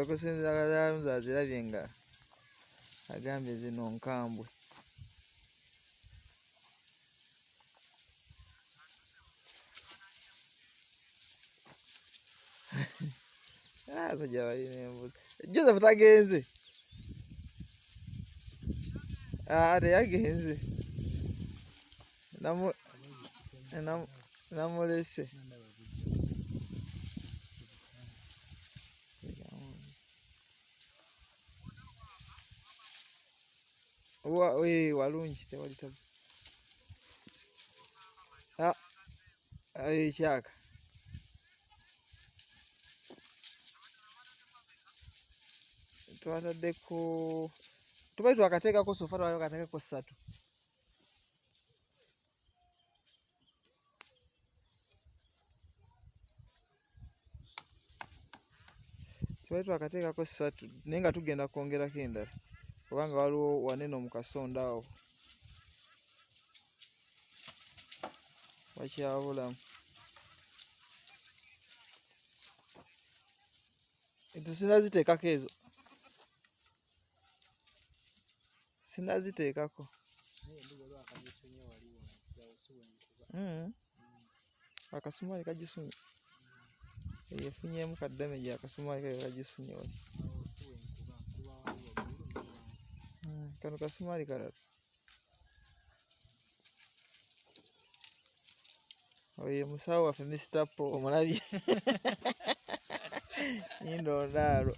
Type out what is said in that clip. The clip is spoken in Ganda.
okusinziira Kazaalunzi azirabye nga agambye zino nkambwe. Abasajja balina embuzi. Joseph tagenze? Teyagenze. Namulese. Walungi tewali tabu. Ekyaka. Twataddeko tubali twakateekako sofa twali twakateekako 3. Twali twakateekako 3 naye nga tugenda kwongerako endala kubanga waliwo wanene mu kasonda awo wakyabulamu. Sinaziteekako ezo. Sinaziteekako. Akasumaali kagisunye. Efunyeemu kaddamage akasumaali kayo kagisunye wali. Kano kasumaali kalala. Oyo musawo waffe Mr. Paul omulabye. Nyindo ndaalo.